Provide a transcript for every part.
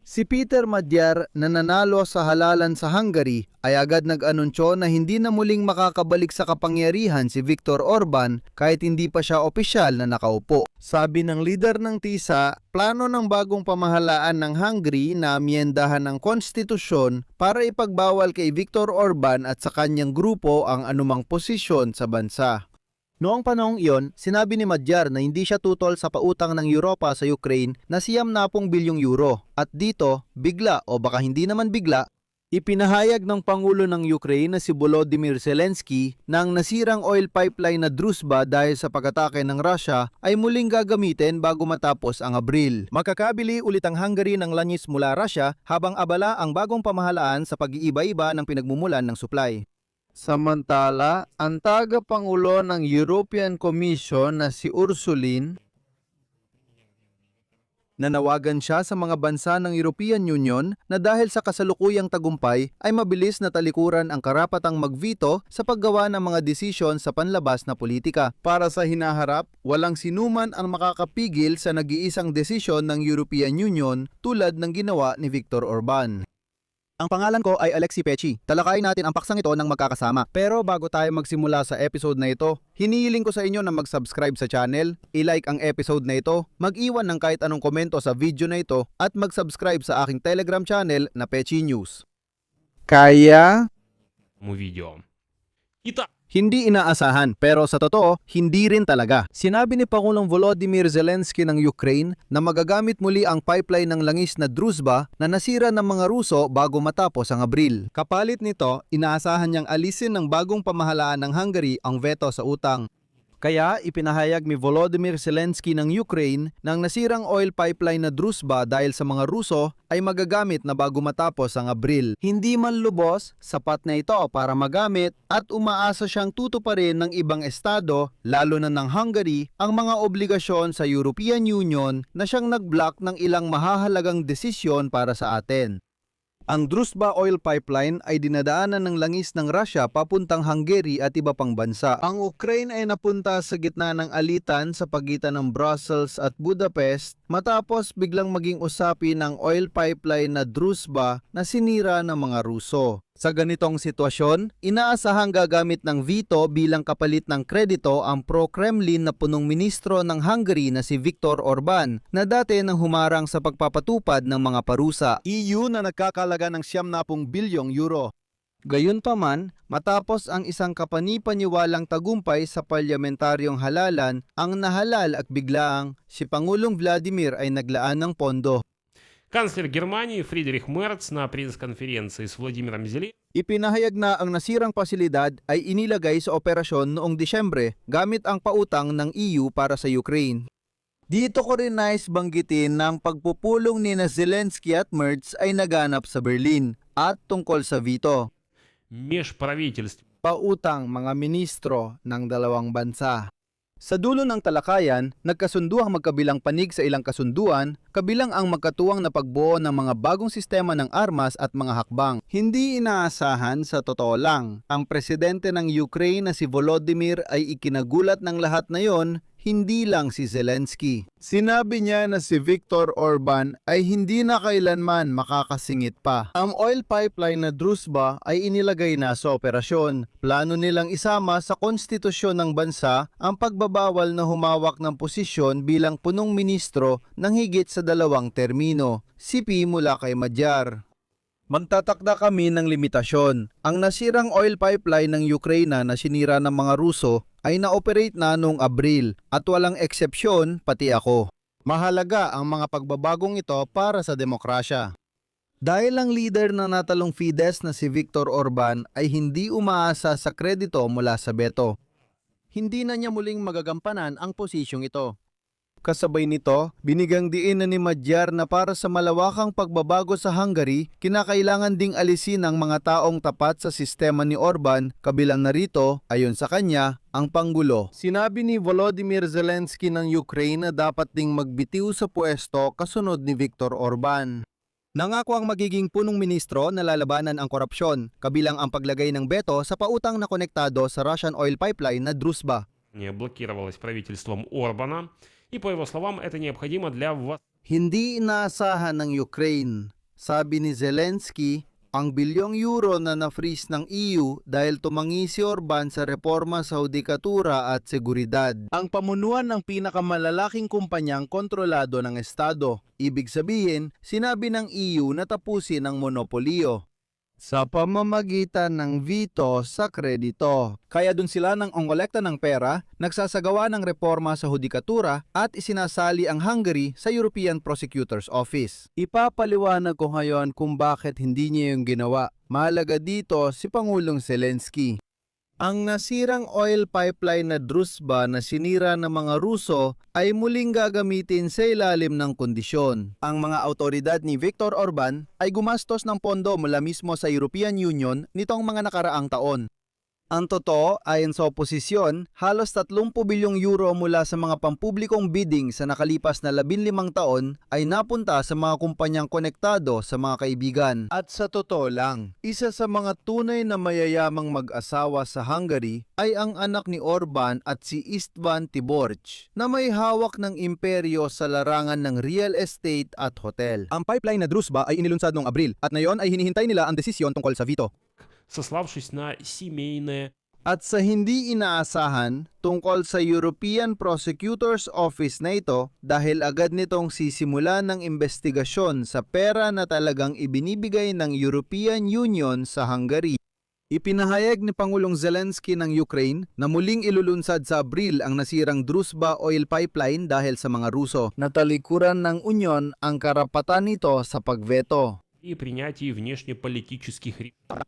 Si Peter Magyar na nanalo sa halalan sa Hungary ay agad nag-anunsyo na hindi na muling makakabalik sa kapangyarihan si Viktor Orban kahit hindi pa siya opisyal na nakaupo. Sabi ng leader ng TISA, plano ng bagong pamahalaan ng Hungary na amyendahan ng konstitusyon para ipagbawal kay Viktor Orban at sa kanyang grupo ang anumang posisyon sa bansa. Noong panahong iyon, sinabi ni Magyar na hindi siya tutol sa pautang ng Europa sa Ukraine na ₱90 bilyong at dito, bigla o baka hindi naman bigla, ipinahayag ng Pangulo ng Ukraine na si Volodymyr Zelensky na ang nasirang oil pipeline na Druzhba dahil sa pag-atake ng Russia ay muling gagamitin bago matapos ang Abril. Makakabili ulit ang Hungary ng langis mula Russia habang abala ang bagong pamahalaan sa pag-iiba-iba ng pinagmumulan ng supply. Samantala, ang tagapangulo ng European Commission na si Ursulin, nanawagan siya sa mga bansa ng European Union na dahil sa kasalukuyang tagumpay ay mabilis na talikuran ang karapatang mag-veto sa paggawa ng mga desisyon sa panlabas na politika. Para sa hinaharap, walang sinuman ang makakapigil sa nag-iisang desisyon ng European Union tulad ng ginawa ni Viktor Orban. Ang pangalan ko ay Alexi Pechi. Talakayin natin ang paksang ito ng magkakasama. Pero bago tayo magsimula sa episode na ito, hinihiling ko sa inyo na mag-subscribe sa channel, i-like ang episode na ito, mag-iwan ng kahit anong komento sa video na ito, at mag-subscribe sa aking Telegram channel na Pechi News. Kaya Video. Итак, hindi inaasahan, pero sa totoo, hindi rin talaga. Sinabi ni Pangulong Volodymyr Zelensky ng Ukraine na magagamit muli ang pipeline ng langis na Druzhba na nasira ng mga Ruso bago matapos ang Abril. Kapalit nito, inaasahan niyang alisin ng bagong pamahalaan ng Hungary ang veto sa utang. Kaya ipinahayag ni Volodymyr Zelensky ng Ukraine na ang nasirang oil pipeline na Druzhba dahil sa mga Ruso ay magagamit na bago matapos ang Abril. Hindi man lubos, sapat na ito para magamit at umaasa siyang tutuparin ng ibang estado, lalo na ng Hungary, ang mga obligasyon sa European Union na siyang nag-block ng ilang mahahalagang desisyon para sa atin. Ang Druzhba oil pipeline ay dinadaanan ng langis ng Russia papuntang Hungary at iba pang bansa. Ang Ukraine ay napunta sa gitna ng alitan sa pagitan ng Brussels at Budapest matapos biglang maging usapin ang oil pipeline na Druzhba na sinira ng mga Ruso. Sa ganitong sitwasyon, inaasahang gagamit ng veto bilang kapalit ng kredito ang pro-Kremlin na punong ministro ng Hungary na si Viktor Orban na dati nang humarang sa pagpapatupad ng mga parusa. EU na nagkakalaga ng €90 bilyong. Gayunpaman, matapos ang isang kapani-paniwalang tagumpay sa parlamentaryong halalan, ang nahalal at biglaang si Pangulong Vladimir ay naglaan ng pondo. канцлер Германии Фридрих Мерц на пресс-конференции с Владимиром Зеленским Ipinahayag na ang nasirang pasilidad ay inilagay sa operasyon noong Disyembre gamit ang pautang ng EU para sa Ukraine. Dito ko rin nais banggitin na ang pagpupulong ni Zelensky at Merz ay naganap sa Berlin at tungkol sa veto. межправительств. Pautang mga ministro ng dalawang bansa. Sa dulo ng talakayan, nagkasundo ang magkabilang panig sa ilang kasunduan, kabilang ang magkatuwang na pagbuo ng mga bagong sistema ng armas at mga hakbang. Hindi inaasahan sa totoo lang. Ang presidente ng Ukraine na si Volodymyr ay ikinagulat ng lahat na yon, hindi lang si Zelensky. Sinabi niya na si Viktor Orban ay hindi na kailanman makakasingit pa. Ang oil pipeline na Druzhba ay inilagay na sa operasyon. Plano nilang isama sa konstitusyon ng bansa ang pagbabawal na humawak ng posisyon bilang punong ministro ng higit sa 2 termino. CP mula kay Magyar. Magtatakda kami ng limitasyon. Ang nasirang oil pipeline ng Ukraine na sinira ng mga Ruso ay na-operate na noong Abril at walang eksepsyon pati ako. Mahalaga ang mga pagbabagong ito para sa demokrasya. Dahil ang leader ng natalong Fidesz na si Viktor Orban ay hindi umaasa sa kredito mula sa beto, hindi na niya muling magagampanan ang posisyong ito. Kasabay nito, binigang diin na ni Magyar na para sa malawakang pagbabago sa Hungary, kinakailangan ding alisin ang mga taong tapat sa sistema ni Orban, kabilang narito, ayon sa kanya, ang Pangulo. Sinabi ni Volodymyr Zelensky ng Ukraine na dapat ding magbitiw sa pwesto kasunod ni Viktor Orban. Nangako ang magiging punong ministro na lalabanan ang korupsyon, kabilang ang paglagay ng beto sa pautang na konektado sa Russian oil pipeline na Druzhba. Блокировалось правительством Орбана, и по его словам это необходимо для Hindi inaasahan ng Ukraine Sabi ni Zelensky, ang bilyong euro na na-freeze ng EU dahil tumangi si Orban sa reforma sa hudikatura at seguridad. Ang pamunuan ng pinakamalalaking kumpanyang kontrolado ng Estado. Ibig sabihin, sinabi ng EU na tapusin ang monopolyo sa pamamagitan ng veto sa kredito. Kaya dun sila ng ongkolekta ng pera, nagsasagawa ng reforma sa hudikatura at isinasali ang Hungary sa European Prosecutor's Office. Ipapaliwanag ko ngayon kung bakit hindi niya yung ginawa. Mahalaga dito si Pangulong Zelensky. Ang nasirang oil pipeline na Druzhba na sinira ng mga Ruso ay muling gagamitin sa ilalim ng kondisyon. Ang mga autoridad ni Viktor Orban ay gumastos ng pondo mula mismo sa European Union nitong mga nakaraang taon. Ang totoo, ayon sa oposisyon, halos 30 bilyong euro mula sa mga pampublikong bidding sa nakalipas na 15 taon ay napunta sa mga kumpanyang konektado sa mga kaibigan. At sa totoo lang, isa sa mga tunay na mayayamang mag-asawa sa Hungary ay ang anak ni Orban at si István Tiborcs na may hawak ng imperyo sa larangan ng real estate at hotel. Ang pipeline na Druzhba ay inilunsad noong Abril at ngayon ay hinihintay nila ang desisyon tungkol sa veto. сославшись на семейное. At sa hindi inaasahan tungkol sa European Prosecutor's Office na ito dahil agad nitong sisimulan ng investigasyon sa pera na talagang ibinibigay ng European Union sa Hungary. Ipinahayag ni Pangulong Zelensky ng Ukraine na muling ilulunsad sa Abril ang nasirang Druzhba oil pipeline dahil sa mga Ruso. Natalikuran ng Union ang karapatan nito sa pagveto. И принятии внешнеполитических решений.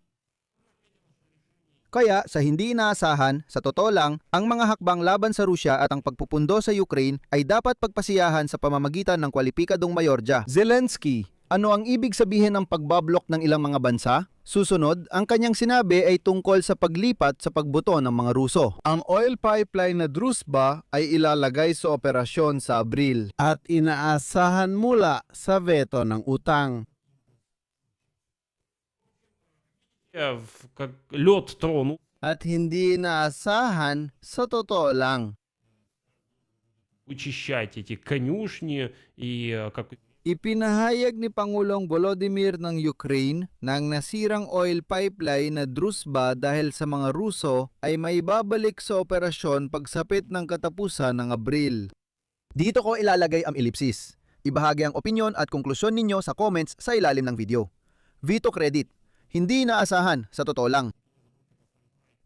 Kaya sa hindi inaasahan, sa totoo lang, ang mga hakbang laban sa Rusya at ang pagpupundo sa Ukraine ay dapat pagpasiyahan sa pamamagitan ng kwalipikadong mayorja. Zelensky, ano ang ibig sabihin ng pagbablok ng ilang mga bansa? Susunod, ang kanyang sinabi ay tungkol sa paglipat sa pagbuto ng mga Ruso. Ang oil pipeline na Druzhba ay ilalagay sa operasyon sa Abril at inaasahan mula sa veto ng utang. Как лед тронул. At hindi inaasahan sa totoo lang. Вычищать эти конюшни и как Ipinahayag ni Pangulong Volodymyr ng Ukraine na ang nasirang oil pipeline na Druzhba dahil sa mga Ruso ay maibabalik sa operasyon pagsapit ng katapusan ng Abril. Dito ko ilalagay ang ellipsis. Ibahagi ang opinyon at konklusyon ninyo sa comments sa ilalim ng video. Veto credit. Hindi inaasahan, sa totoo lang.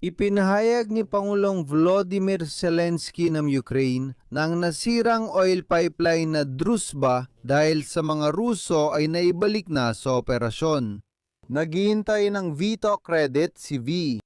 Ipinahayag ni Pangulong Volodymyr Zelensky ng Ukraine na ang nasirang oil pipeline na Druzhba dahil sa mga Ruso ay naibalik na sa operasyon. Naghihintay ng veto credit si V.